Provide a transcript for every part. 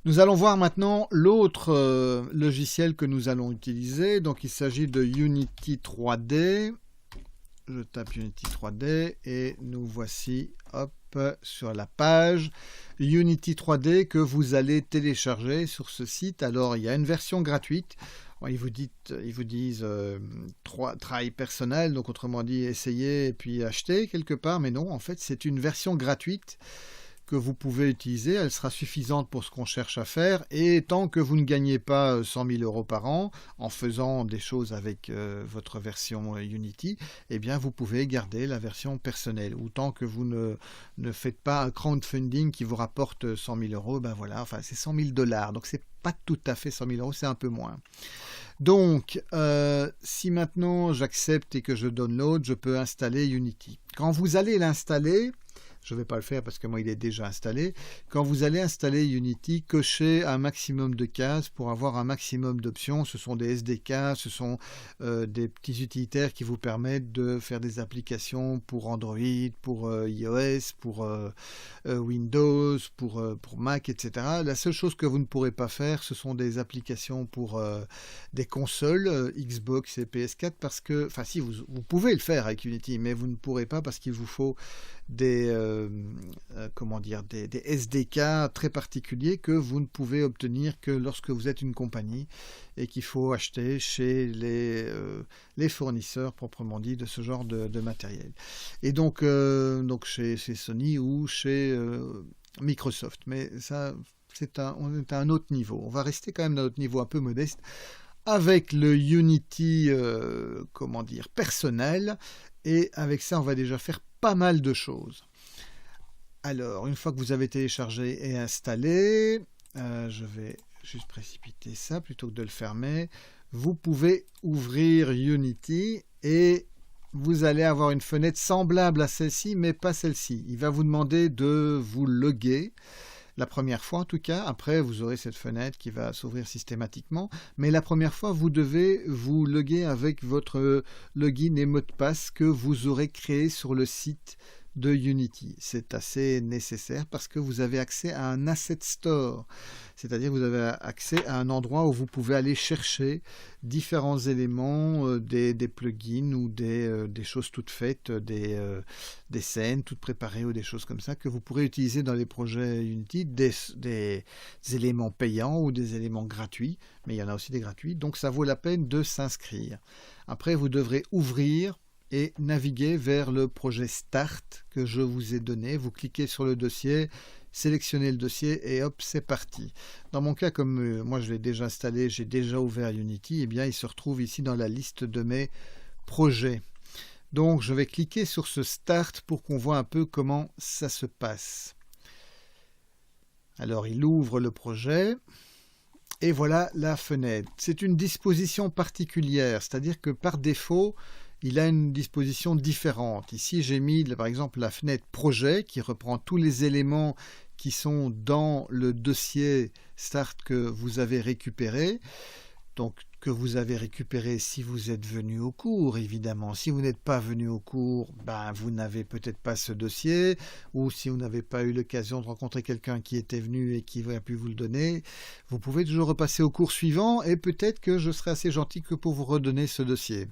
Nous allons voir maintenant l'autre logiciel que nous allons utiliser. Donc il s'agit de Unity 3D. Je tape Unity 3D et nous voici, hop, sur la page Unity 3D que vous allez télécharger sur ce site. Alors il y a une version gratuite. Ils vous disent try personnel, donc autrement dit essayez et puis acheter quelque part, mais non, en fait c'est une version gratuite que vous pouvez utiliser, elle sera suffisante pour ce qu'on cherche à faire, et tant que vous ne gagnez pas 100 000 euros par an en faisant des choses avec votre version Unity, eh bien vous pouvez garder la version personnelle, ou tant que vous ne faites pas un crowdfunding qui vous rapporte 100 000 euros, ben voilà, enfin c'est 100 000 $, donc c'est pas tout à fait 100 000 euros, c'est un peu moins. Donc, si maintenant j'accepte et que je download, je peux installer Unity. Quand vous allez l'installer, je ne vais pas le faire parce que moi il est déjà installé. Quand vous allez installer Unity, cochez un maximum de cases pour avoir un maximum d'options. Ce sont des SDK, ce sont des petits utilitaires qui vous permettent de faire des applications pour Android, pour iOS, pour Windows, pour Mac, etc. La seule chose que vous ne pourrez pas faire, ce sont des applications pour des consoles Xbox et PS4 parce que, enfin si, vous pouvez le faire avec Unity, mais vous ne pourrez pas parce qu'il vous faut des SDK très particuliers que vous ne pouvez obtenir que lorsque vous êtes une compagnie et qu'il faut acheter chez les fournisseurs proprement dit de ce genre de matériel. Et donc chez Sony ou chez Microsoft. Mais ça, on est à un autre niveau. On va rester quand même à notre niveau un peu modeste avec le Unity personnel, et avec ça on va déjà faire pas mal de choses. Alors, une fois que vous avez téléchargé et installé, je vais juste précipiter ça plutôt que de le fermer. Vous pouvez ouvrir Unity et vous allez avoir une fenêtre semblable à celle-ci, mais pas celle-ci. Il va vous demander de vous loguer. La première fois en tout cas, après vous aurez cette fenêtre qui va s'ouvrir systématiquement, mais la première fois vous devez vous loguer avec votre login et mot de passe que vous aurez créé sur le site de Unity. C'est assez nécessaire parce que vous avez accès à un asset store, c'est-à-dire que vous avez accès à un endroit où vous pouvez aller chercher différents éléments, des plugins ou des choses toutes faites, des scènes toutes préparées ou des choses comme ça que vous pourrez utiliser dans les projets Unity, des éléments payants ou des éléments gratuits, mais il y en a aussi des gratuits, donc ça vaut la peine de s'inscrire. Après vous devrez ouvrir et naviguer vers le projet Start que je vous ai donné. Vous cliquez sur le dossier, sélectionnez le dossier et hop, c'est parti. Dans mon cas, comme moi je l'ai déjà installé, j'ai déjà ouvert Unity, eh bien il se retrouve ici dans la liste de mes projets. Donc je vais cliquer sur ce Start pour qu'on voit un peu comment ça se passe. Alors il ouvre le projet. Et voilà la fenêtre. C'est une disposition particulière, c'est-à-dire que par défaut, il a une disposition différente. Ici, j'ai mis par exemple la fenêtre projet qui reprend tous les éléments qui sont dans le dossier Start que vous avez récupéré. Donc, que vous avez récupéré si vous êtes venu au cours, évidemment. Si vous n'êtes pas venu au cours, vous n'avez peut-être pas ce dossier, ou si vous n'avez pas eu l'occasion de rencontrer quelqu'un qui était venu et qui a pu vous le donner, vous pouvez toujours repasser au cours suivant, et peut-être que je serai assez gentil que pour vous redonner ce dossier.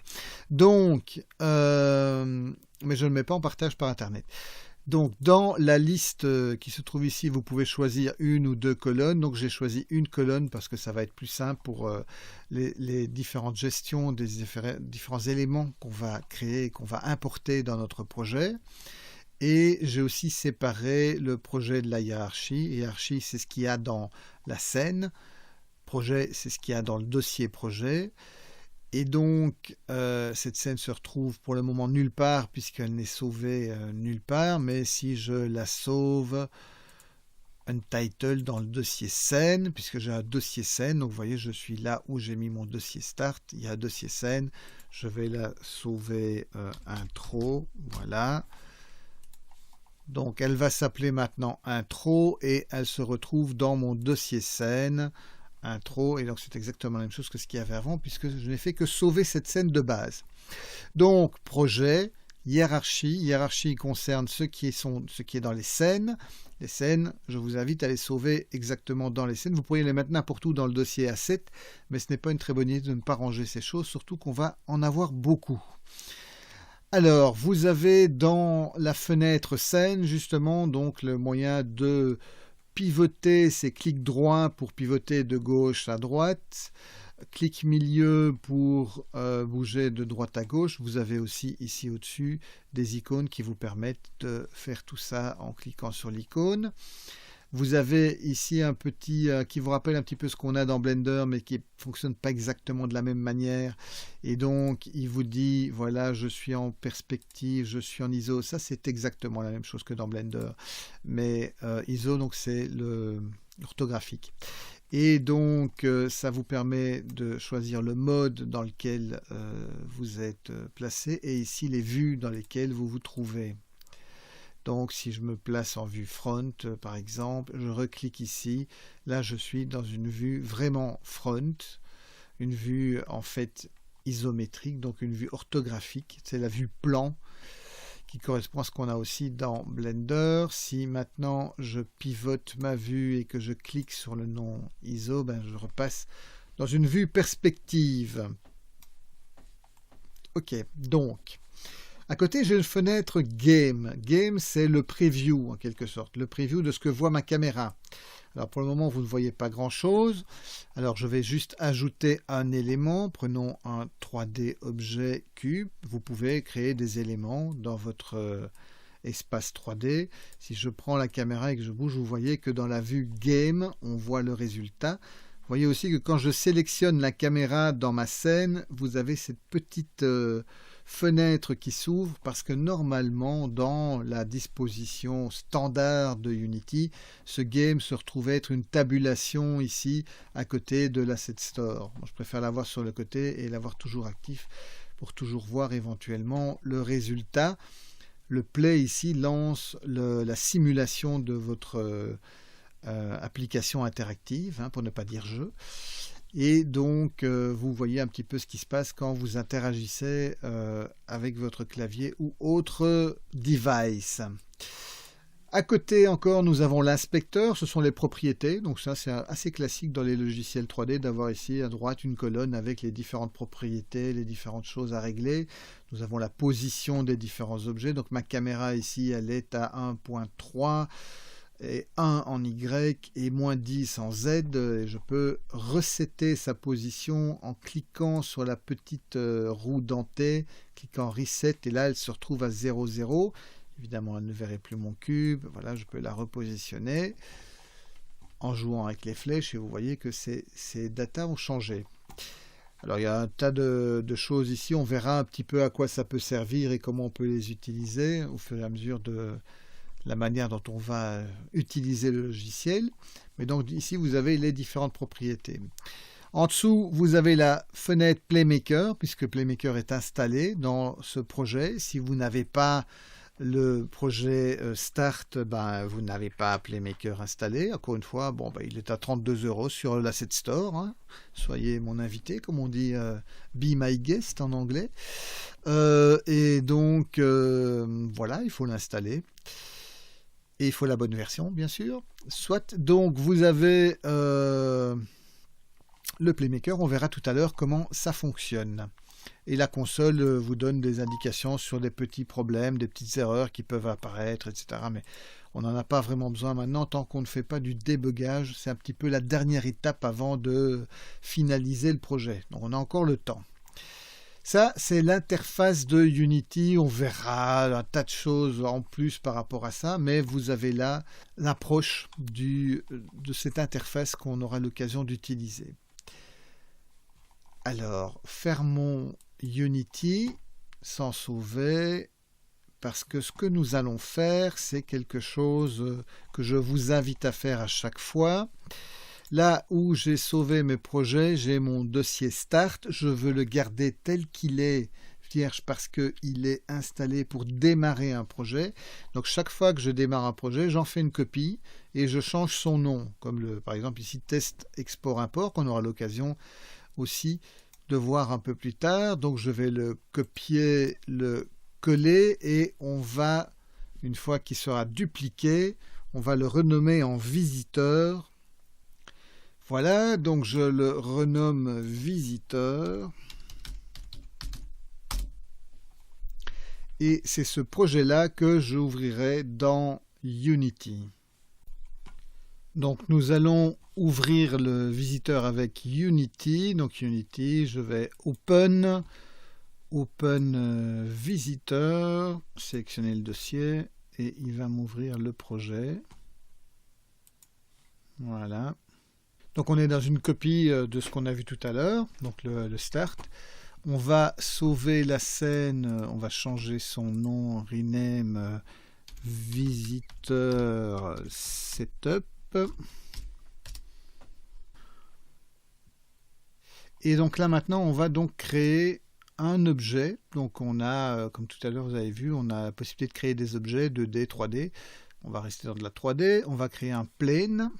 Donc, mais je ne le mets pas en partage par Internet. Donc, dans la liste qui se trouve ici, vous pouvez choisir une ou deux colonnes. Donc, j'ai choisi une colonne parce que ça va être plus simple pour les différentes gestions des différents éléments qu'on va créer, qu'on va importer dans notre projet. Et j'ai aussi séparé le projet de la hiérarchie. Hiérarchie, c'est ce qu'il y a dans la scène. Projet, c'est ce qu'il y a dans le dossier projet. Et donc, cette scène se retrouve pour le moment nulle part puisqu'elle n'est sauvée nulle part. Mais si je la sauve Untitled dans le dossier scène, puisque j'ai un dossier scène, donc vous voyez, je suis là où j'ai mis mon dossier start. Il y a un dossier scène. Je vais la sauver intro. Voilà. Donc, elle va s'appeler maintenant intro et elle se retrouve dans mon dossier scène. Intro, et donc c'est exactement la même chose que ce qu'il y avait avant puisque je n'ai fait que sauver cette scène de base. Donc projet, hiérarchie. Hiérarchie concerne ce qui est dans les scènes. Les scènes, je vous invite à les sauver exactement dans les scènes. Vous pourriez les mettre n'importe où dans le dossier Asset, mais ce n'est pas une très bonne idée de ne pas ranger ces choses, surtout qu'on va en avoir beaucoup. Alors, vous avez dans la fenêtre scène, justement, donc le moyen de pivoter, c'est clic droit pour pivoter de gauche à droite. Clic milieu pour bouger de droite à gauche. Vous avez aussi ici au-dessus des icônes qui vous permettent de faire tout ça en cliquant sur l'icône. Vous avez ici un petit qui vous rappelle un petit peu ce qu'on a dans Blender, mais qui ne fonctionne pas exactement de la même manière. Et donc, il vous dit, voilà, je suis en perspective, je suis en ISO. Ça, c'est exactement la même chose que dans Blender. Mais ISO, donc c'est l'orthographique. Et donc, ça vous permet de choisir le mode dans lequel vous êtes placé. Et ici, les vues dans lesquelles vous vous trouvez. Donc, si je me place en vue front, par exemple, je reclique ici. Là, je suis dans une vue vraiment front, une vue en fait isométrique, donc une vue orthographique. C'est la vue plan qui correspond à ce qu'on a aussi dans Blender. Si maintenant je pivote ma vue et que je clique sur le nom ISO, ben, je repasse dans une vue perspective. Ok, donc... À côté, j'ai une fenêtre Game. Game, c'est le preview, en quelque sorte. Le preview de ce que voit ma caméra. Alors, pour le moment, vous ne voyez pas grand-chose. Alors, je vais juste ajouter un élément. Prenons un 3D objet cube. Vous pouvez créer des éléments dans votre espace 3D. Si je prends la caméra et que je bouge, vous voyez que dans la vue Game, on voit le résultat. Vous voyez aussi que quand je sélectionne la caméra dans ma scène, vous avez cette petite... fenêtre qui s'ouvre parce que normalement dans la disposition standard de Unity, ce game se retrouvait être une tabulation ici à côté de l'Asset Store. Moi, je préfère l'avoir sur le côté et l'avoir toujours actif pour toujours voir éventuellement le résultat. Le play ici lance la simulation de votre application interactive, hein, pour ne pas dire jeu. Et donc, vous voyez un petit peu ce qui se passe quand vous interagissez avec votre clavier ou autre device. À côté encore, nous avons l'inspecteur, ce sont les propriétés. Donc ça, c'est assez classique dans les logiciels 3D d'avoir ici à droite une colonne avec les différentes propriétés, les différentes choses à régler. Nous avons la position des différents objets. Donc ma caméra ici, elle est à 1.3. Et 1 en Y et moins 10 en Z, et je peux resetter sa position en cliquant sur la petite roue dentée, cliquant Reset, et là elle se retrouve à 0, 0. Évidemment, elle ne verrait plus mon cube. Voilà, je peux la repositionner en jouant avec les flèches, et vous voyez que ces datas ont changé. Alors, il y a un tas de choses ici. On verra un petit peu à quoi ça peut servir et comment on peut les utiliser au fur et à mesure de... la manière dont on va utiliser le logiciel. Mais donc ici, vous avez les différentes propriétés. En dessous, vous avez la fenêtre Playmaker, puisque Playmaker est installé dans ce projet. Si vous n'avez pas le projet Start, ben, vous n'avez pas Playmaker installé. Encore une fois, bon, ben, il est à 32 € sur l'Asset Store. Hein. Soyez mon invité, comme on dit, be my guest en anglais. Et donc, voilà, il faut l'installer. Et il faut la bonne version, bien sûr. Soit, donc, vous avez le Playmaker. On verra tout à l'heure comment ça fonctionne. Et la console vous donne des indications sur des petits problèmes, des petites erreurs qui peuvent apparaître, etc. Mais on n'en a pas vraiment besoin maintenant tant qu'on ne fait pas du débugage. C'est un petit peu la dernière étape avant de finaliser le projet. Donc, on a encore le temps. Ça, c'est l'interface de Unity. On verra un tas de choses en plus par rapport à ça, mais vous avez là l'approche de cette interface qu'on aura l'occasion d'utiliser. Alors, fermons Unity sans sauver, parce que ce que nous allons faire, c'est quelque chose que je vous invite à faire à chaque fois. Là où j'ai sauvé mes projets, j'ai mon dossier Start. Je veux le garder tel qu'il est, vierge, parce qu'il est installé pour démarrer un projet. Donc chaque fois que je démarre un projet, j'en fais une copie et je change son nom. Comme par exemple ici, test, export, import, qu'on aura l'occasion aussi de voir un peu plus tard. Donc je vais le copier, le coller et on va, une fois qu'il sera dupliqué, on va le renommer en visiteur. Voilà, donc je le renomme visiteur. Et c'est ce projet-là que j'ouvrirai dans Unity. Donc nous allons ouvrir le visiteur avec Unity. Donc Unity, je vais Open Visitor, sélectionner le dossier et il va m'ouvrir le projet. Voilà. Donc on est dans une copie de ce qu'on a vu tout à l'heure, donc le start. On va sauver la scène, on va changer son nom, rename visitor setup. Et donc là maintenant on va donc créer un objet. Donc on a, comme tout à l'heure vous avez vu, on a la possibilité de créer des objets 2D, 3D. On va rester dans de la 3D, on va créer un plane.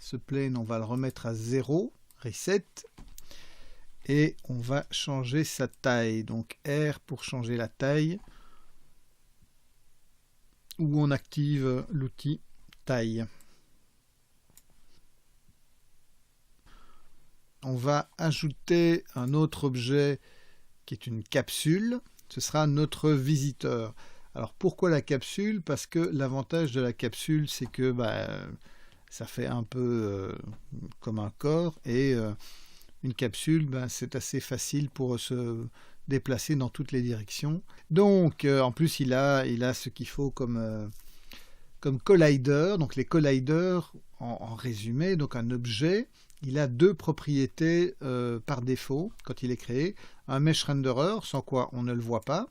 Ce plane on va le remettre à 0, reset. Et on va changer sa taille. Donc R pour changer la taille. Ou on active l'outil taille. On va ajouter un autre objet qui est une capsule. Ce sera notre visiteur. Alors pourquoi la capsule? Parce que l'avantage de la capsule, c'est que ça fait un peu comme un corps. Et une capsule, c'est assez facile pour se déplacer dans toutes les directions. Donc en plus il a ce qu'il faut comme collider. Donc les colliders, en résumé, donc un objet, il a deux propriétés par défaut quand il est créé. Un mesh renderer, sans quoi on ne le voit pas.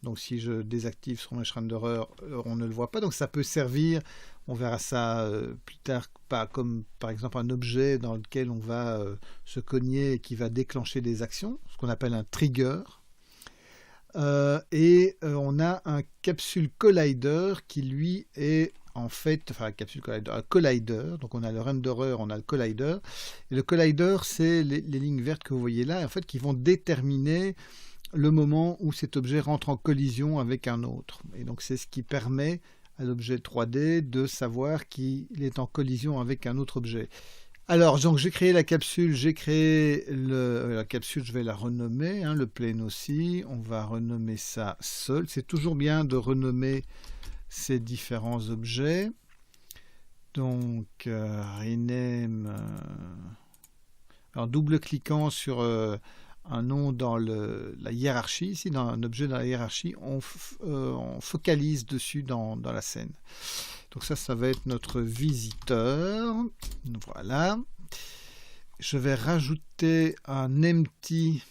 Donc si je désactive son mesh renderer, on ne le voit pas. Donc ça peut servir, on verra ça plus tard, pas comme par exemple un objet dans lequel on va se cogner et qui va déclencher des actions, ce qu'on appelle un trigger. On a un capsule collider qui lui est en fait, un collider, donc on a le renderer, on a le collider, et le collider c'est les lignes vertes que vous voyez là, en fait, qui vont déterminer le moment où cet objet rentre en collision avec un autre. Et donc c'est ce qui permet à l'objet 3D de savoir qu'il est en collision avec un autre objet. Alors, donc j'ai créé la capsule, la capsule, je vais la renommer, le plane aussi, on va renommer ça seul. C'est toujours bien de renommer ces différents objets. Donc, rename, en double-cliquant sur un nom dans la hiérarchie, ici dans un objet dans la hiérarchie, on focalise dessus dans la scène. Donc ça va être notre visiteur. Voilà. Je vais rajouter un empty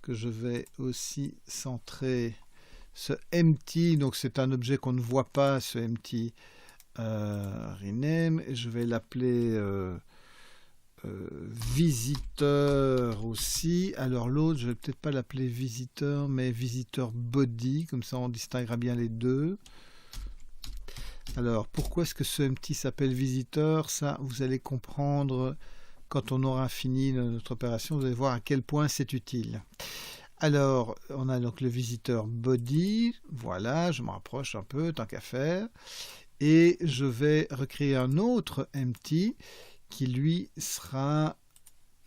que je vais aussi centrer. Ce empty, donc c'est un objet qu'on ne voit pas, ce empty rename. Et je vais l'appeler visiteur aussi. Alors l'autre, je vais peut-être pas l'appeler visiteur, mais visiteur body. Comme ça, on distinguera bien les deux. Alors, pourquoi est-ce que ce empty s'appelle visiteur? Ça, vous allez comprendre quand on aura fini notre opération. Vous allez voir à quel point c'est utile. Alors, on a donc le visiteur body. Voilà, je me rapproche un peu, tant qu'à faire. Et je vais recréer un autre empty qui, lui, sera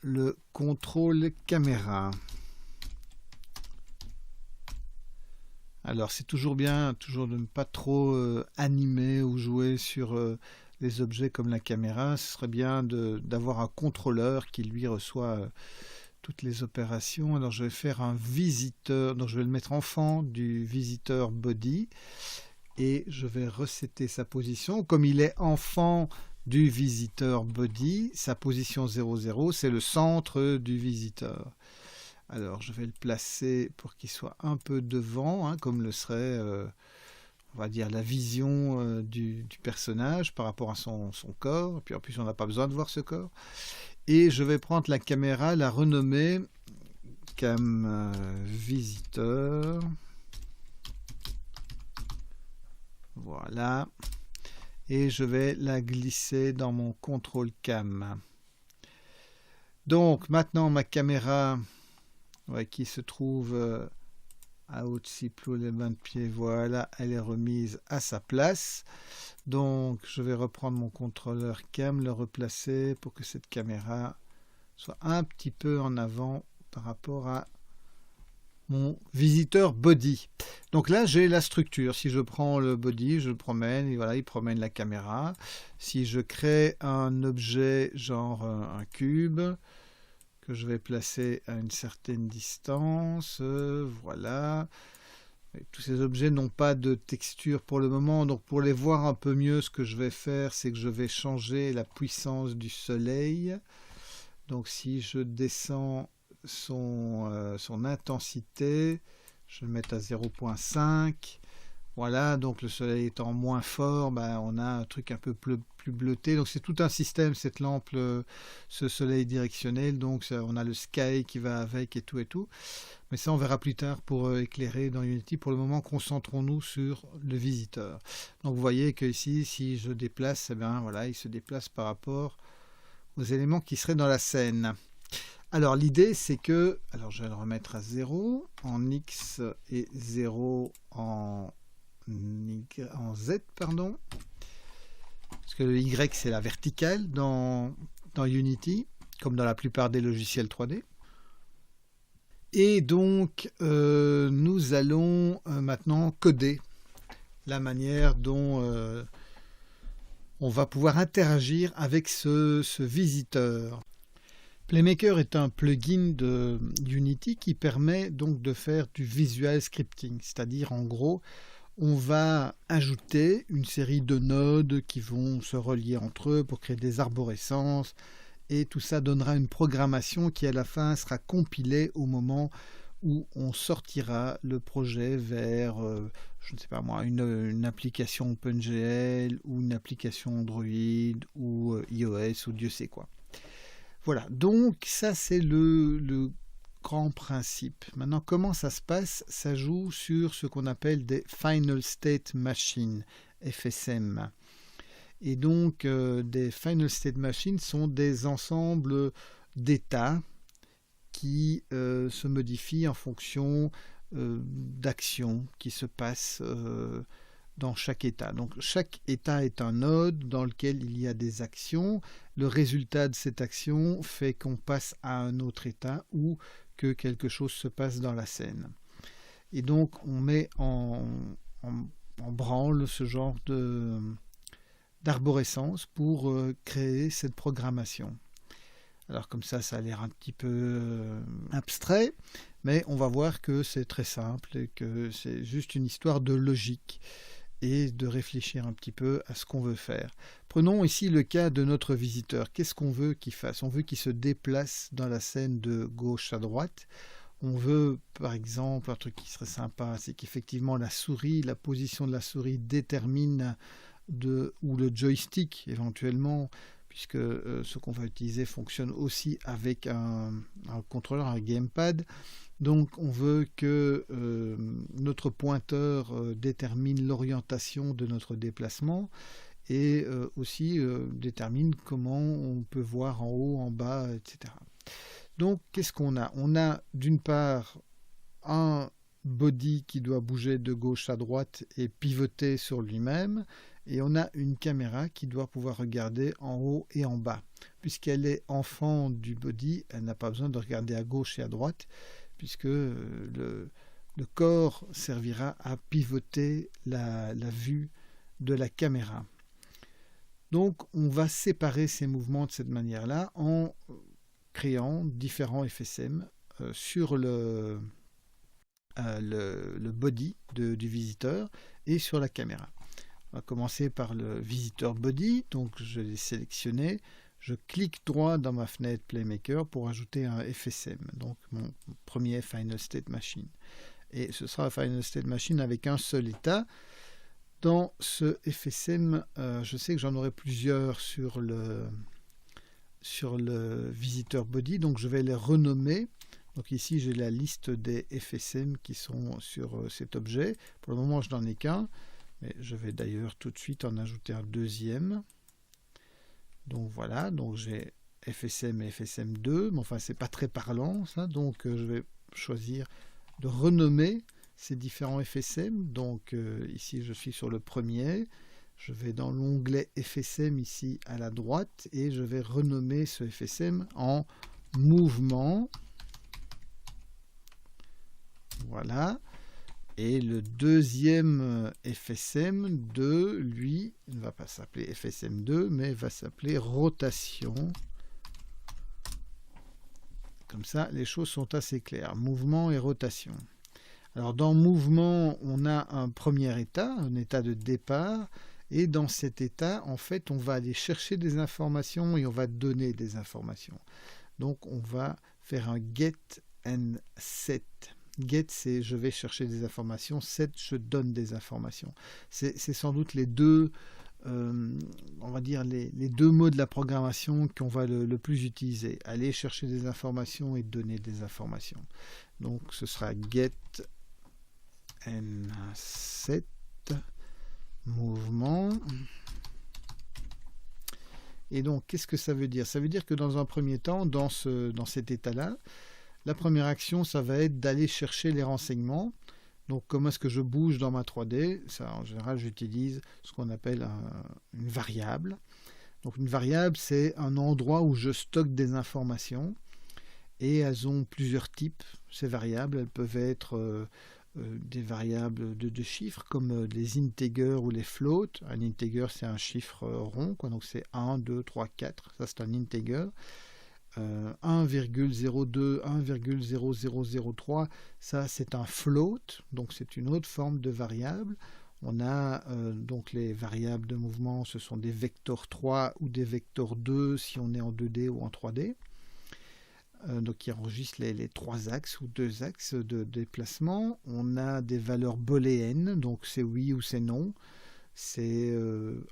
le contrôle caméra. Alors c'est toujours bien, de ne pas trop animer ou jouer sur les objets comme la caméra. Ce serait bien d'avoir un contrôleur qui lui reçoit toutes les opérations. Alors je vais faire un visiteur, donc je vais le mettre enfant du visiteur body et je vais resetter sa position. Comme il est enfant du visiteur body, sa position 00, c'est le centre du visiteur. Alors, je vais le placer pour qu'il soit un peu devant, comme le serait, on va dire, la vision du personnage par rapport à son corps. Et puis en plus, on n'a pas besoin de voir ce corps. Et je vais prendre la caméra, la renommer cam visiteur. Voilà. Et je vais la glisser dans mon contrôle cam. Donc, maintenant, ma caméra... qui se trouve Outciplo les mains de pied, voilà, elle est remise à sa place. Donc je vais reprendre mon contrôleur cam, le replacer pour que cette caméra soit un petit peu en avant par rapport à mon visiteur body. Donc là j'ai la structure. Si je prends le body, je le promène, et voilà, il promène la caméra. Si je crée un objet genre un cube que je vais placer à une certaine distance, voilà. Et tous ces objets n'ont pas de texture pour le moment, donc pour les voir un peu mieux, ce que je vais faire, c'est que je vais changer la puissance du soleil. Donc si je descends son intensité, je vais le mettre à 0.5. Voilà, donc le soleil étant moins fort, on a un truc un peu plus bleuté. Donc c'est tout un système, cette lampe, ce soleil directionnel. Donc on a le sky qui va avec et tout et tout. Mais ça, on verra plus tard pour éclairer dans Unity. Pour le moment, concentrons-nous sur le visiteur. Donc vous voyez que ici, si je déplace, voilà, il se déplace par rapport aux éléments qui seraient dans la scène. Alors l'idée c'est que, alors je vais le remettre à 0 en X et 0 en Z, pardon. Parce que le Y c'est la verticale dans Unity, comme dans la plupart des logiciels 3D. Et donc nous allons maintenant coder la manière dont on va pouvoir interagir avec ce visiteur. Playmaker est un plugin de Unity qui permet donc de faire du visual scripting, c'est-à-dire en gros on va ajouter une série de nodes qui vont se relier entre eux pour créer des arborescences, et tout ça donnera une programmation qui à la fin sera compilée au moment où on sortira le projet vers, je ne sais pas moi, une application OpenGL ou une application Android ou iOS ou Dieu sait quoi. Voilà, donc ça c'est le grand principe. Maintenant, comment ça se passe? Ça joue sur ce qu'on appelle des Final State Machines, FSM. Et donc, des Final State Machines sont des ensembles d'états qui se modifient en fonction d'actions qui se passent dans chaque état. Donc chaque état est un node dans lequel il y a des actions. Le résultat de cette action fait qu'on passe à un autre état ou que quelque chose se passe dans la scène. Et donc on met en branle ce genre d'arborescence pour créer cette programmation. Alors comme ça a l'air un petit peu abstrait, mais on va voir que c'est très simple et que c'est juste une histoire de logique et de réfléchir un petit peu à ce qu'on veut faire. Prenons ici le cas de notre visiteur. Qu'est-ce qu'on veut qu'il fasse? On veut qu'il se déplace dans la scène de gauche à droite. On veut, par exemple, un truc qui serait sympa, c'est qu'effectivement la souris, la position de la souris détermine ou le joystick éventuellement, puisque ce qu'on va utiliser fonctionne aussi avec un contrôleur, un gamepad. Donc on veut que notre pointeur détermine l'orientation de notre déplacement et aussi détermine comment on peut voir en haut, en bas, etc. Donc qu'est-ce qu'on a? On a d'une part un body qui doit bouger de gauche à droite et pivoter sur lui-même, et on a une caméra qui doit pouvoir regarder en haut et en bas. Puisqu'elle est enfant du body, elle n'a pas besoin de regarder à gauche et à droite, puisque le corps servira à pivoter la vue de la caméra. Donc on va séparer ces mouvements de cette manière-là en créant différents FSM sur le body du visiteur et sur la caméra. On va commencer par le visiteur body, donc je l'ai sélectionné. Je clique droit dans ma fenêtre Playmaker pour ajouter un FSM, donc mon premier Final State Machine. Et ce sera un Final State Machine avec un seul état. Dans ce FSM, je sais que j'en aurai plusieurs sur le visiteur body, donc je vais les renommer. Donc ici j'ai la liste des FSM qui sont sur cet objet. Pour le moment je n'en ai qu'un, mais je vais d'ailleurs tout de suite en ajouter un deuxième. Donc voilà, donc j'ai FSM et FSM2, mais enfin c'est pas très parlant ça, donc je vais choisir de renommer ces différents FSM. Donc ici je suis sur le premier, je vais dans l'onglet FSM ici à la droite et je vais renommer ce FSM en mouvement. Voilà. Et le deuxième FSM 2, lui, ne va pas s'appeler FSM 2, mais va s'appeler rotation. Comme ça, les choses sont assez claires. Mouvement et rotation. Alors, dans mouvement, on a un premier état, un état de départ. Et dans cet état, en fait, on va aller chercher des informations et on va donner des informations. Donc, on va faire un get and set. Get, c'est je vais chercher des informations. Set, je donne des informations. C'est sans doute les deux, on va dire les deux mots de la programmation qu'on va le plus utiliser. Aller chercher des informations et donner des informations. Donc, ce sera get and set, mouvement. Et donc, qu'est-ce que ça veut dire? Ça veut dire que dans un premier temps, dans cet état-là, la première action, ça va être d'aller chercher les renseignements. Donc, comment est-ce que je bouge dans ma 3D? Ça, en général, j'utilise ce qu'on appelle une variable. Donc, une variable, c'est un endroit où je stocke des informations. Et elles ont plusieurs types, ces variables. Elles peuvent être des variables de chiffres, comme les integers ou les floats. Un integer, c'est un chiffre rond, quoi. Donc, c'est 1, 2, 3, 4. Ça, c'est un integer. 1,02, 1,0003, ça c'est un float, donc c'est une autre forme de variable. On a donc les variables de mouvement, ce sont des vecteurs 3 ou des vecteurs 2 si on est en 2D ou en 3D. Donc qui enregistrent les 3 axes ou 2 axes de déplacement. On a des valeurs booléennes, donc c'est oui ou c'est non. C'est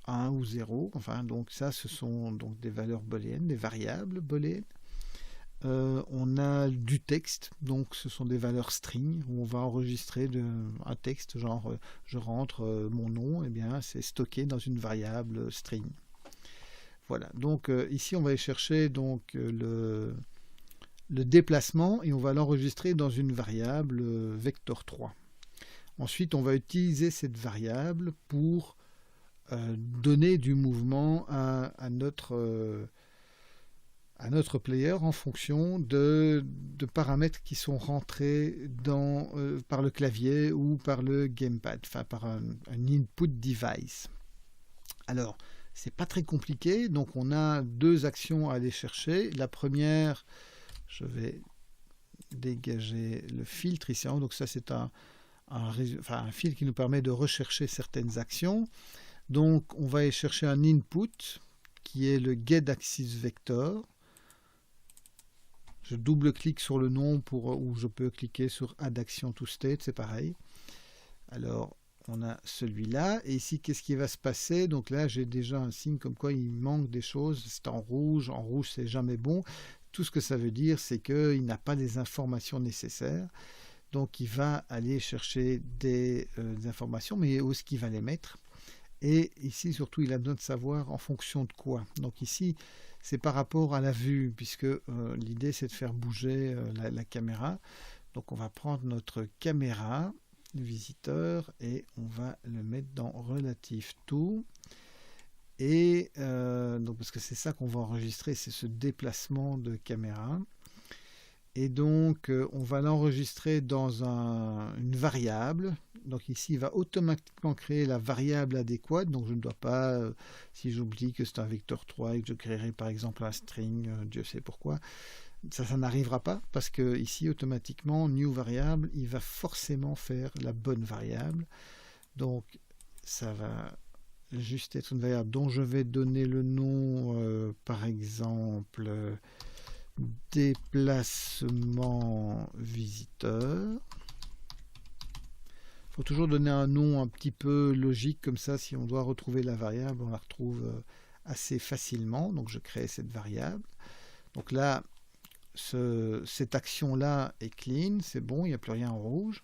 1 ou 0, enfin donc ça ce sont donc des valeurs booléennes, des variables booléennes. On a du texte, donc ce sont des valeurs string où on va enregistrer un texte, genre je rentre mon nom, et bien c'est stocké dans une variable string. Voilà, donc ici on va aller chercher donc le déplacement et on va l'enregistrer dans une variable vector 3. Ensuite, on va utiliser cette variable pour donner du mouvement à notre player en fonction de paramètres qui sont rentrés par le clavier ou par le gamepad, enfin par un input device. Alors, c'est pas très compliqué, donc on a deux actions à aller chercher. La première, je vais dégager le filtre ici, donc ça c'est un fil qui nous permet de rechercher certaines actions. Donc on va aller chercher un input qui est le getAxisVector. Je double-clique sur le nom ou je peux cliquer sur Add Action to State, c'est pareil. Alors on a celui-là, et ici qu'est-ce qui va se passer? Donc là j'ai déjà un signe comme quoi il manque des choses, c'est en rouge c'est jamais bon. Tout ce que ça veut dire c'est qu'il n'a pas les informations nécessaires. Donc il va aller chercher des informations, mais où est-ce qu'il va les mettre? Et ici surtout il a besoin de savoir en fonction de quoi. Donc ici c'est par rapport à la vue, puisque l'idée c'est de faire bouger la caméra. Donc on va prendre notre caméra, le visiteur, et on va le mettre dans Relative To. Et donc parce que c'est ça qu'on va enregistrer, c'est ce déplacement de caméra. Et donc, on va l'enregistrer dans une variable. Donc ici, il va automatiquement créer la variable adéquate. Donc je ne dois pas, si j'oublie que c'est un vecteur 3 et que je créerai par exemple un string, Dieu sait pourquoi, ça n'arrivera pas parce que ici, automatiquement, new variable, il va forcément faire la bonne variable. Donc, ça va juste être une variable dont je vais donner le nom, par exemple... déplacement visiteur. Il faut toujours donner un nom un petit peu logique, comme ça si on doit retrouver la variable, on la retrouve assez facilement. Donc je crée cette variable. Donc là, cette action-là est clean, c'est bon, il n'y a plus rien en rouge.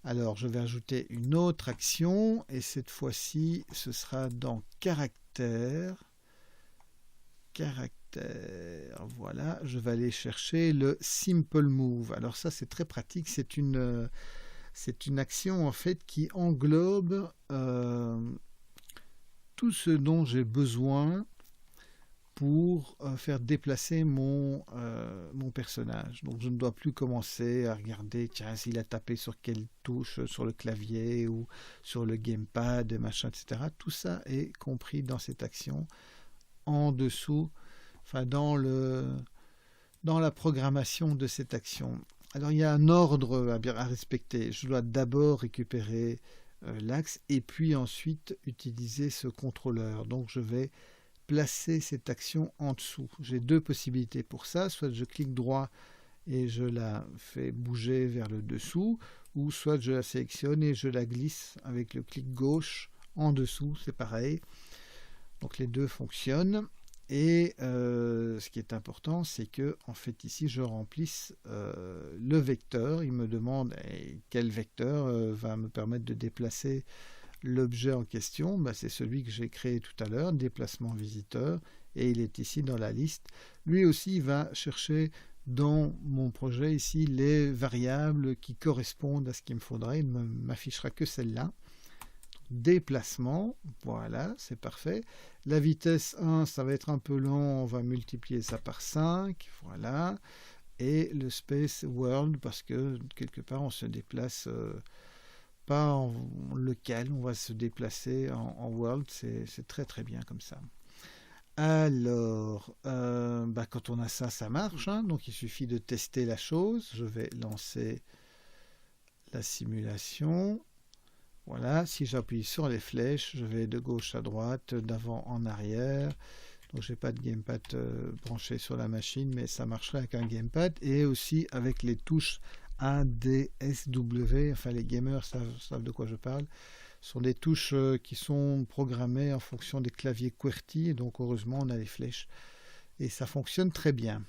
Alors je vais ajouter une autre action, et cette fois-ci, ce sera dans caractère. Voilà, je vais aller chercher le Simple Move. Alors ça c'est très pratique, c'est une C'est une action en fait qui englobe tout ce dont j'ai besoin pour faire déplacer mon personnage. Donc je ne dois plus commencer à regarder, tiens, s'il a tapé sur quelle touche sur le clavier ou sur le gamepad, machin, etc. Tout ça est compris dans cette action en dessous, enfin dans la programmation de cette action. Alors il y a un ordre à respecter. Je dois d'abord récupérer l'axe et puis ensuite utiliser ce contrôleur. Donc je vais placer cette action en dessous. J'ai deux possibilités pour ça. Soit je clique droit et je la fais bouger vers le dessous, ou soit je la sélectionne et je la glisse avec le clic gauche en dessous. C'est pareil. Donc les deux fonctionnent. Et ce qui est important, c'est que en fait ici je remplisse le vecteur. Il me demande quel vecteur va me permettre de déplacer l'objet en question. C'est celui que j'ai créé tout à l'heure, déplacement visiteur, et il est ici dans la liste. Lui aussi va chercher dans mon projet ici les variables qui correspondent à ce qu'il me faudrait. Il ne m'affichera que celle-là. Déplacement, voilà, c'est parfait. La vitesse 1, ça va être un peu long, on va multiplier ça par 5, voilà. Et le space world, parce que quelque part on se déplace pas en local, on va se déplacer en world, c'est très très bien comme ça. Alors, quand on a ça, ça marche, hein, donc il suffit de tester la chose. Je vais lancer la simulation. Voilà, si j'appuie sur les flèches, je vais de gauche à droite, d'avant en arrière. Donc je n'ai pas de gamepad branché sur la machine, mais ça marcherait avec un gamepad et aussi avec les touches A, D, S, W. Enfin, les gamers savent de quoi je parle. Ce sont des touches qui sont programmées en fonction des claviers QWERTY. Et donc heureusement, on a les flèches et ça fonctionne très bien.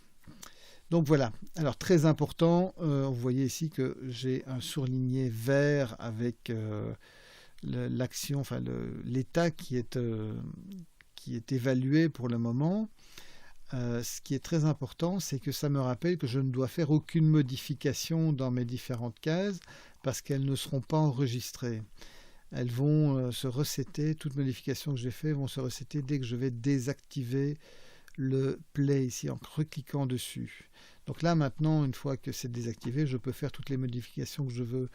Donc voilà, alors très important, vous voyez ici que j'ai un surligné vert avec l'action, enfin l'état qui est évalué pour le moment. Ce qui est très important, c'est que ça me rappelle que je ne dois faire aucune modification dans mes différentes cases parce qu'elles ne seront pas enregistrées. Elles vont se resetter, toutes modifications que j'ai faites vont se resetter dès que je vais désactiver le play ici en recliquant dessus. Donc là maintenant, une fois que c'est désactivé, je peux faire toutes les modifications que je veux.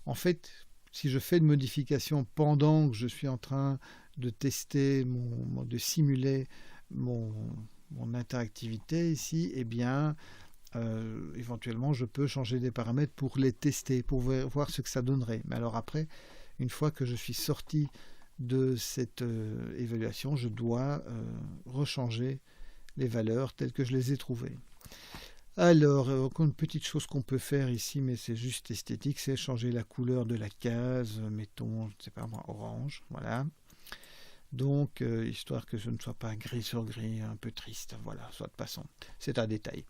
En fait, si je fais une modification pendant que je suis en train de tester, de simuler mon interactivité ici, eh bien éventuellement je peux changer des paramètres pour les tester, pour voir ce que ça donnerait. Mais alors après, une fois que je suis sorti de cette évaluation, je dois rechanger les valeurs telles que je les ai trouvées. Alors, encore une petite chose qu'on peut faire ici, mais c'est juste esthétique, c'est changer la couleur de la case, mettons, je ne sais pas moi, orange, voilà. Donc, histoire que je ne sois pas gris sur gris, un peu triste, voilà, soit de passant, c'est un détail.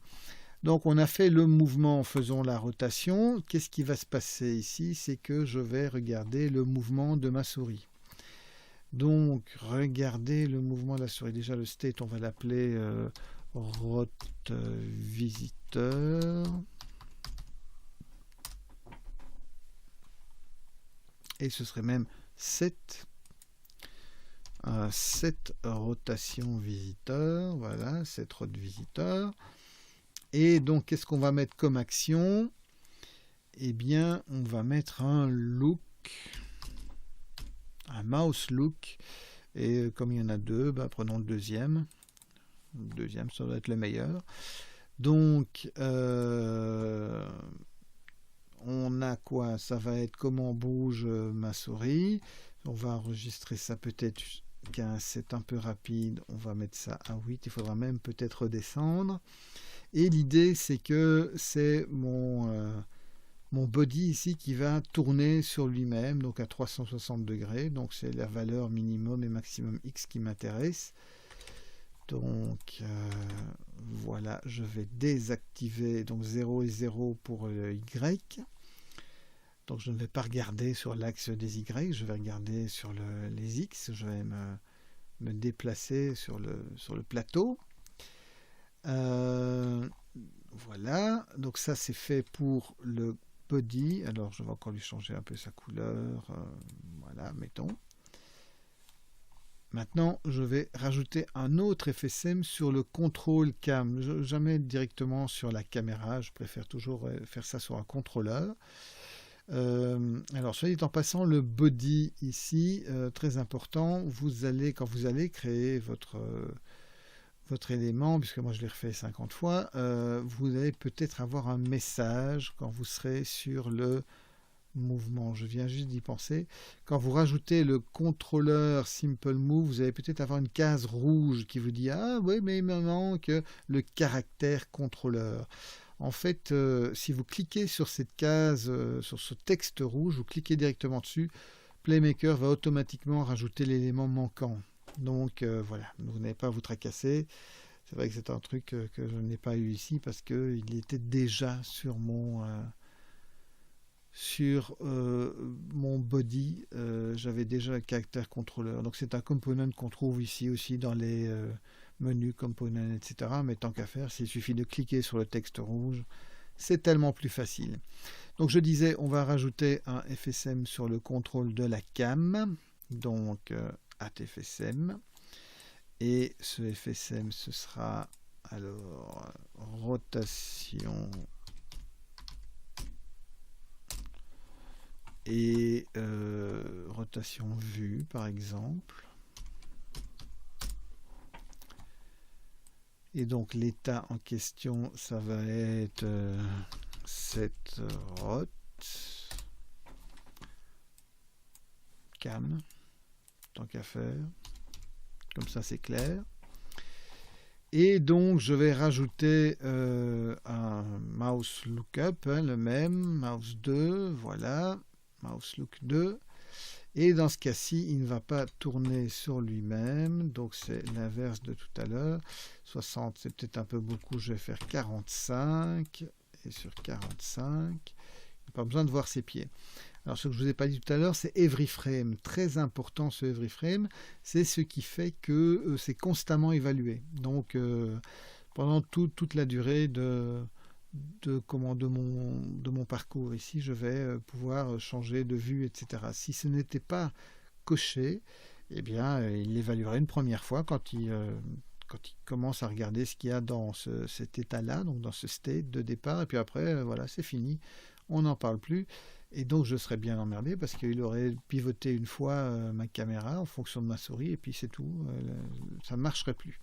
Donc, on a fait le mouvement en faisant la rotation. Qu'est-ce qui va se passer ici? C'est que je vais regarder le mouvement de ma souris. Donc, regardez le mouvement de la souris. Déjà, le state, on va l'appeler rot visiteur. Et ce serait même 7 rotation visiteur. Voilà, 7 rot visiteur. Et donc, qu'est-ce qu'on va mettre comme action? Eh bien, on va mettre un look, un mouse look. Et comme il y en a deux, prenons le deuxième. Le deuxième, ça doit être le meilleur. Donc, on a quoi? Ça va être comment bouge ma souris. On va enregistrer ça peut-être 15, c'est un peu rapide. On va mettre ça à 8. Il faudra même peut-être redescendre. Et l'idée, c'est que c'est mon body ici qui va tourner sur lui-même, donc à 360 degrés. Donc c'est la valeur minimum et maximum X qui m'intéresse. Donc voilà, je vais désactiver donc 0 et 0 pour le Y. Donc je ne vais pas regarder sur l'axe des Y, je vais regarder sur les X. Je vais me déplacer sur le plateau. Voilà, donc ça c'est fait pour le body. Alors je vais encore lui changer un peu sa couleur. Voilà, mettons. Maintenant, je vais rajouter un autre FSM sur le contrôle cam. Jamais directement sur la caméra. Je préfère toujours faire ça sur un contrôleur. Alors, soit dit en passant, le body ici, très important. Quand vous allez créer votre élément, puisque moi je l'ai refait 50 fois, vous allez peut-être avoir un message quand vous serez sur le mouvement. Je viens juste d'y penser. Quand vous rajoutez le contrôleur Simple Move, vous allez peut-être avoir une case rouge qui vous dit ah oui, mais il me manque le caractère contrôleur. En fait, si vous cliquez sur cette case, sur ce texte rouge, vous cliquez directement dessus, Playmaker va automatiquement rajouter l'élément manquant. Donc voilà, vous n'avez pas à vous tracasser. C'est vrai que c'est un truc que je n'ai pas eu ici parce qu'il était déjà sur mon body, j'avais déjà le caractère contrôleur. Donc c'est un component qu'on trouve ici aussi dans les menus, components, etc. Mais tant qu'à faire, il suffit de cliquer sur le texte rouge. C'est tellement plus facile. Donc je disais, on va rajouter un FSM sur le contrôle de la cam. Donc @FSM. Et ce FSM, ce sera alors rotation et rotation vue par exemple. Et donc l'état en question, ça va être set rot cam, tant qu'à faire. Comme ça c'est clair. Et donc je vais rajouter un mouse lookup, le même, mouse 2, voilà, mouse look 2. Et dans ce cas-ci, il ne va pas tourner sur lui-même, donc c'est l'inverse de tout à l'heure. 60, c'est peut-être un peu beaucoup, je vais faire 45, et sur 45, il n'y a pas besoin de voir ses pieds. Alors ce que je ne vous ai pas dit tout à l'heure, c'est every frame, très important ce every frame, c'est ce qui fait que c'est constamment évalué. Donc pendant toute la durée de mon parcours ici, je vais pouvoir changer de vue, etc. Si ce n'était pas coché, eh bien, il l'évaluerait une première fois quand il commence à regarder ce qu'il y a dans cet état-là, donc dans ce state de départ, et puis après, voilà, c'est fini, on n'en parle plus. Et donc, je serais bien emmerdé parce qu'il aurait pivoté une fois ma caméra en fonction de ma souris, et puis c'est tout, ça ne marcherait plus.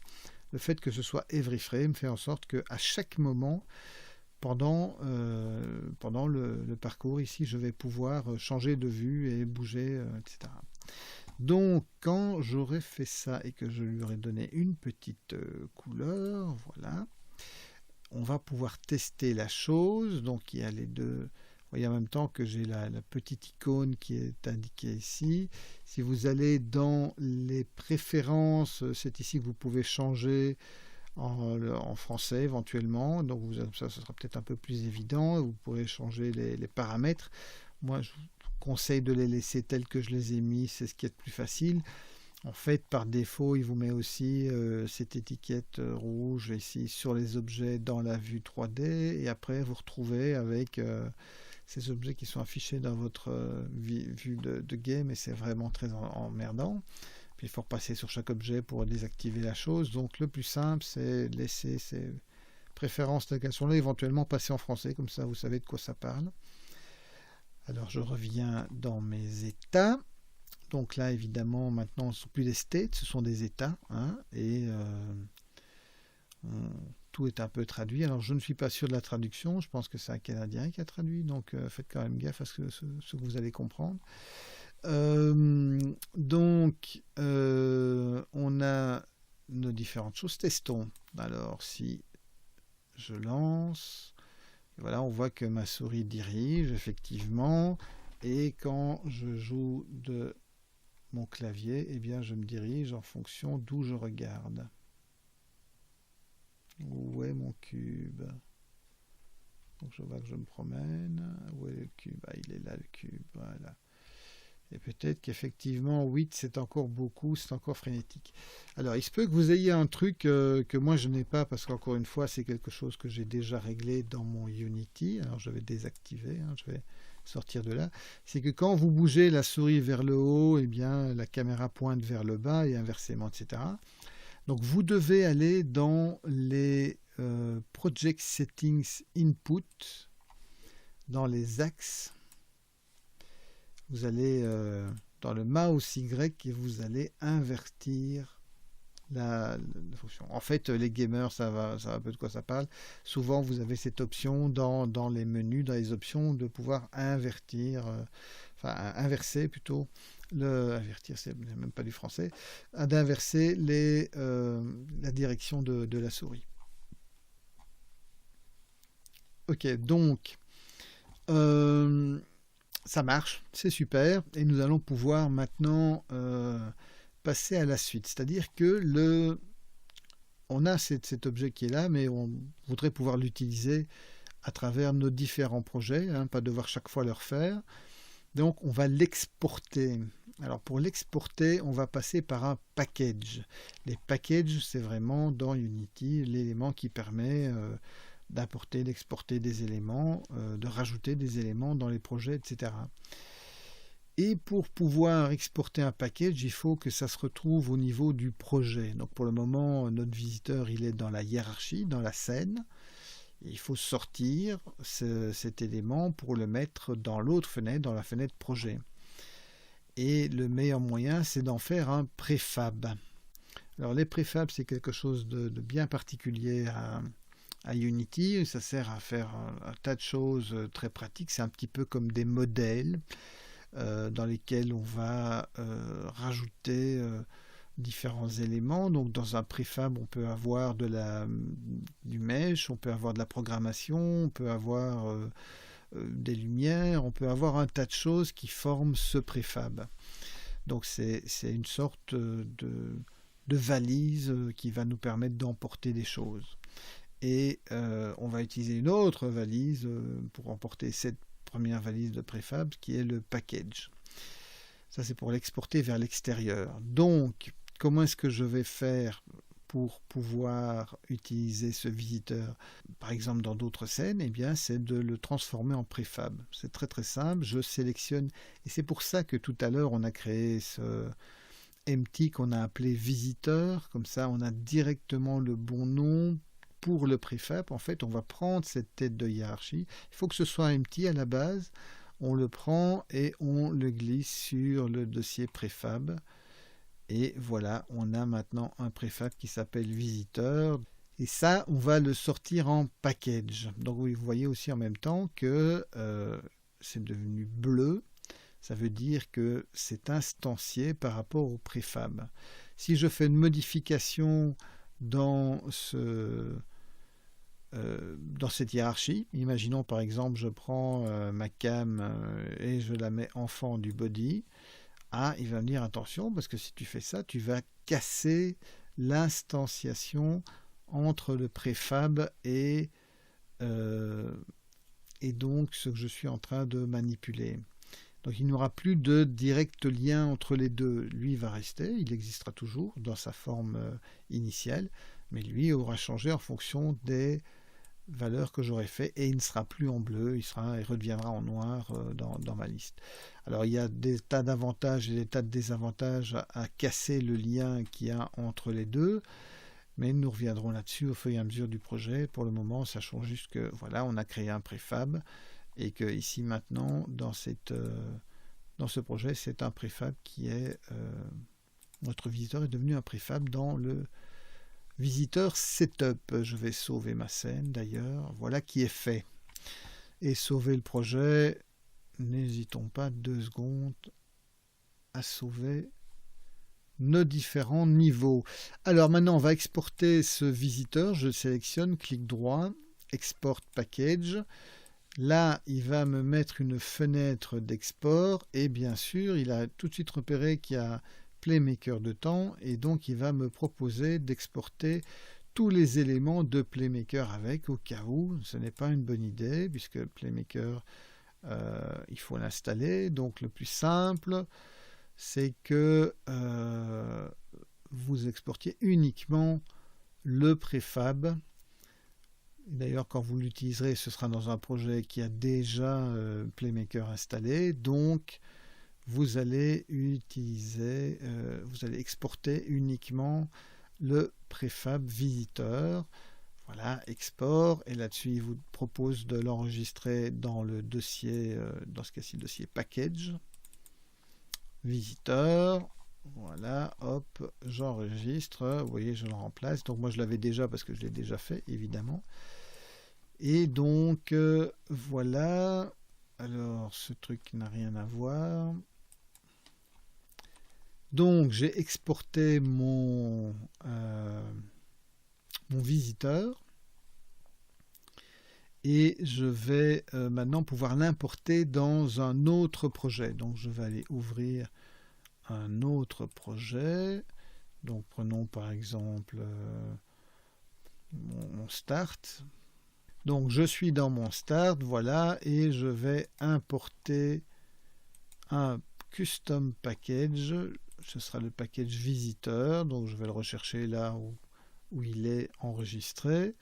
Le fait que ce soit every frame fait en sorte qu'à chaque moment, pendant le parcours ici, je vais pouvoir changer de vue et bouger, etc. Donc, quand j'aurai fait ça et que je lui aurai donné une petite couleur, voilà, on va pouvoir tester la chose. Donc, il y a les deux. Vous voyez en même temps que j'ai la petite icône qui est indiquée ici. Si vous allez dans les préférences, c'est ici que vous pouvez changer en français éventuellement, donc ça sera peut-être un peu plus évident. Vous pourrez changer les paramètres. Moi je vous conseille de les laisser tels que je les ai mis, c'est ce qui est le plus facile. En fait, par défaut, il vous met aussi cette étiquette rouge ici sur les objets dans la vue 3D, et après vous retrouvez avec ces objets qui sont affichés dans votre vue de game, et c'est vraiment très emmerdant. Puis il faut repasser sur chaque objet pour désactiver la chose. Donc le plus simple, c'est laisser ces préférences telles qu'elles sont là, éventuellement passer en français, comme ça vous savez de quoi ça parle. Alors je reviens dans mes états. Donc là, évidemment, maintenant, ce ne sont plus des states, ce sont des états. Hein, et tout est un peu traduit. Alors je ne suis pas sûr de la traduction, je pense que c'est un Canadien qui a traduit, donc faites quand même gaffe à ce que vous allez comprendre. Donc on a nos différentes choses. Testons. Alors si je lance, voilà, on voit que ma souris dirige effectivement, et quand je joue de mon clavier, eh bien je me dirige en fonction d'où je regarde. Où est mon cube? Donc je vois que je me promène. Où est le cube? Ah, il est là le cube, voilà. Et peut-être qu'effectivement, 8, c'est encore beaucoup, c'est encore frénétique. Alors, il se peut que vous ayez un truc que moi je n'ai pas, parce qu'encore une fois, c'est quelque chose que j'ai déjà réglé dans mon Unity. Alors, je vais désactiver, hein, je vais sortir de là. C'est que quand vous bougez la souris vers le haut, eh bien, la caméra pointe vers le bas et inversement, etc. Donc, vous devez aller dans les Project Settings Input, dans les axes. Vous allez dans le mouse Y et vous allez invertir la fonction. En fait, les gamers, ça va un peu de quoi ça parle. Souvent, vous avez cette option dans les menus, dans les options, de pouvoir invertir, enfin inverser plutôt. Invertir, c'est même pas du français, d'inverser la direction de la souris. Ok, donc ça marche, c'est super, et nous allons pouvoir maintenant passer à la suite. C'est-à-dire que on a cet objet qui est là, mais on voudrait pouvoir l'utiliser à travers nos différents projets, hein, pas devoir chaque fois le refaire. Donc on va l'exporter. Alors pour l'exporter, on va passer par un package. Les packages, c'est vraiment dans Unity l'élément qui permet d'importer, d'exporter des éléments, de rajouter des éléments dans les projets, etc. Et pour pouvoir exporter un package, il faut que ça se retrouve au niveau du projet. Donc pour le moment, notre visiteur, il est dans la hiérarchie, dans la scène. Il faut sortir cet élément pour le mettre dans l'autre fenêtre, dans la fenêtre projet. Et le meilleur moyen, c'est d'en faire un préfab. Alors les préfabs, c'est quelque chose de bien particulier à Unity. Ça sert à faire un tas de choses très pratiques. C'est un petit peu comme des modèles dans lesquels on va rajouter différents éléments. Donc dans un préfab, on peut avoir du mesh, on peut avoir de la programmation, on peut avoir des lumières, on peut avoir un tas de choses qui forment ce préfab. Donc c'est une sorte de valise qui va nous permettre d'emporter des choses. Et on va utiliser une autre valise pour emporter cette première valise de préfab qui est le package. Ça c'est pour l'exporter vers l'extérieur. Donc comment est-ce que je vais faire pour pouvoir utiliser ce visiteur, par exemple dans d'autres scènes? Eh bien, c'est de le transformer en préfab. C'est très très simple. Je sélectionne, et c'est pour ça que tout à l'heure on a créé ce empty qu'on a appelé visiteur. Comme ça, on a directement le bon nom pour le préfab. En fait, on va prendre cette tête de hiérarchie. Il faut que ce soit empty à la base. On le prend et on le glisse sur le dossier préfab. Et voilà, on a maintenant un préfab qui s'appelle visiteur. Et ça, on va le sortir en package. Donc vous voyez aussi en même temps que c'est devenu bleu. Ça veut dire que c'est instancié par rapport au préfab. Si je fais une modification dans cette hiérarchie, imaginons par exemple je prends ma cam et je la mets en fond du body. Ah, il va me dire attention, parce que si tu fais ça, tu vas casser l'instanciation entre le préfab et donc ce que je suis en train de manipuler. Donc il n'y aura plus de direct lien entre les deux. Lui va rester, il existera toujours dans sa forme initiale, mais lui aura changé en fonction des valeurs que j'aurais fait, et il ne sera plus en bleu, il redeviendra en noir dans ma liste. Alors il y a des tas d'avantages et des tas de désavantages à casser le lien qu'il y a entre les deux, mais nous reviendrons là-dessus au fur et à mesure du projet. Pour le moment, sachons juste que voilà, on a créé un préfab et que ici maintenant dans ce projet, c'est un préfab qui est notre visiteur est devenu un préfab dans le visiteur setup. Je vais sauver ma scène d'ailleurs. Voilà qui est fait. Et sauver le projet, n'hésitons pas 2 secondes à sauver nos différents niveaux. Alors maintenant, on va exporter ce visiteur. Je sélectionne, clic droit, export package. Là, il va me mettre une fenêtre d'export et bien sûr, il a tout de suite repéré qu'il y a Playmaker de temps et donc il va me proposer d'exporter tous les éléments de Playmaker avec, au cas où ce n'est pas une bonne idée puisque Playmaker il faut l'installer. Donc le plus simple, c'est que vous exportiez uniquement le préfab. D'ailleurs, quand vous l'utiliserez, ce sera dans un projet qui a déjà Playmaker installé. Donc, vous allez exporter uniquement le préfab visiteur. Voilà, export. Et là-dessus, il vous propose de l'enregistrer dans le dossier, dans ce cas-ci, le dossier package. Visiteur. Voilà, hop, j'enregistre. Vous voyez, je le remplace. Donc, moi, je l'avais déjà parce que je l'ai déjà fait, évidemment. Et donc, voilà. Alors, ce truc n'a rien à voir. Donc, j'ai exporté mon visiteur. Et je vais maintenant pouvoir l'importer dans un autre projet. Donc, je vais aller ouvrir un autre projet. Donc, prenons par exemple mon start. Donc, je suis dans mon start, voilà, et je vais importer un custom package. Ce sera le package visiteur. Donc, je vais le rechercher là où il est enregistré.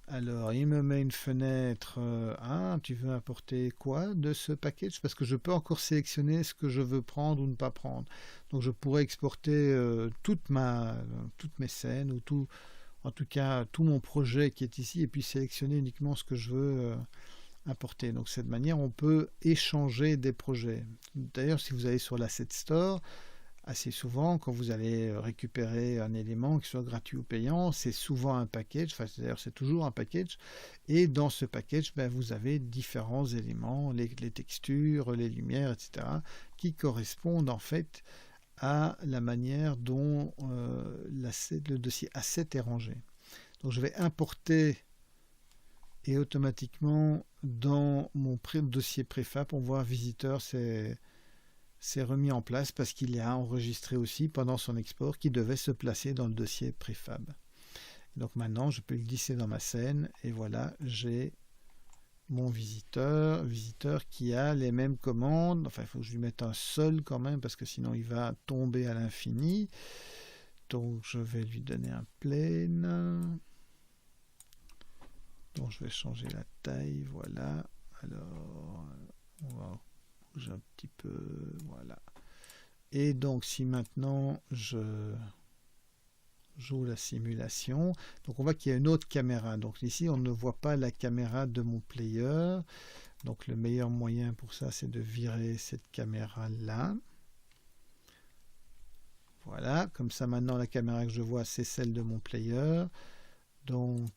Alors, il me met une fenêtre. Tu veux importer quoi de ce package? Parce que je peux encore sélectionner ce que je veux prendre ou ne pas prendre. Donc, je pourrais exporter toutes mes scènes ou tout, en tout cas tout mon projet qui est ici et puis sélectionner uniquement ce que je veux importer. Donc, de cette manière, on peut échanger des projets. D'ailleurs, si vous allez sur l'Asset Store, assez souvent, quand vous allez récupérer un élément, qu'il soit gratuit ou payant, c'est souvent un package, enfin d'ailleurs c'est toujours un package, et dans ce package, vous avez différents éléments, les textures, les lumières, etc., qui correspondent en fait à la manière dont le dossier asset est rangé. Donc je vais importer et automatiquement dans mon dossier préfab, on voit visiteur, c'est remis en place parce qu'il a enregistré aussi pendant son export qui devait se placer dans le dossier préfab. Donc maintenant, je peux le glisser dans ma scène et voilà, j'ai mon visiteur qui a les mêmes commandes. Enfin, il faut que je lui mette un seul quand même parce que sinon il va tomber à l'infini. Donc je vais lui donner un plane. Donc je vais changer la taille, voilà. Alors, on va bouger un petit peu, voilà. Et donc si maintenant je joue la simulation, donc on voit qu'il y a une autre caméra. Donc ici on ne voit pas la caméra de mon player. Donc le meilleur moyen pour ça, c'est de virer cette caméra là. Voilà, comme ça maintenant la caméra que je vois, c'est celle de mon player. Donc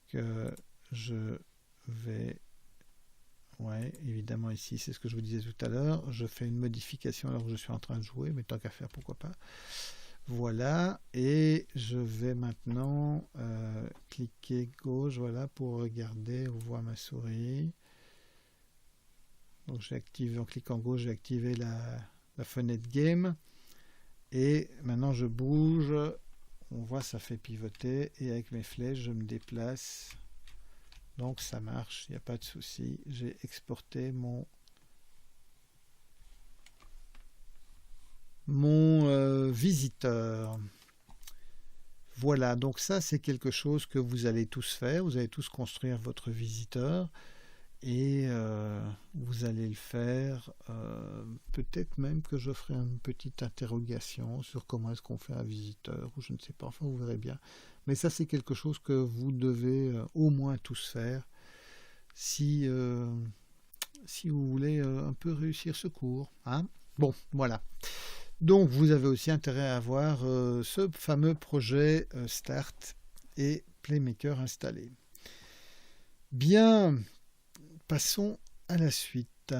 je vais, ouais, évidemment ici, c'est ce que je vous disais tout à l'heure, je fais une modification alors que je suis en train de jouer, mais tant qu'à faire, pourquoi pas. Voilà, et je vais maintenant cliquer gauche, voilà, pour regarder, on voit ma souris. Donc j'ai activé, en cliquant gauche, j'ai activé la fenêtre game. Et maintenant je bouge, on voit ça fait pivoter, et avec mes flèches, je me déplace. Donc ça marche, il n'y a pas de souci. J'ai exporté mon visiteur. Voilà, donc ça c'est quelque chose que vous allez tous faire. Vous allez tous construire votre visiteur et vous allez le faire. Peut-être même que je ferai une petite interrogation sur comment est-ce qu'on fait un visiteur, ou je ne sais pas, enfin vous verrez bien. Mais ça c'est quelque chose que vous devez au moins tous faire si vous voulez un peu réussir ce cours. Hein? Bon, voilà. Donc vous avez aussi intérêt à avoir ce fameux projet Start et Playmaker installé. Bien, passons à la suite.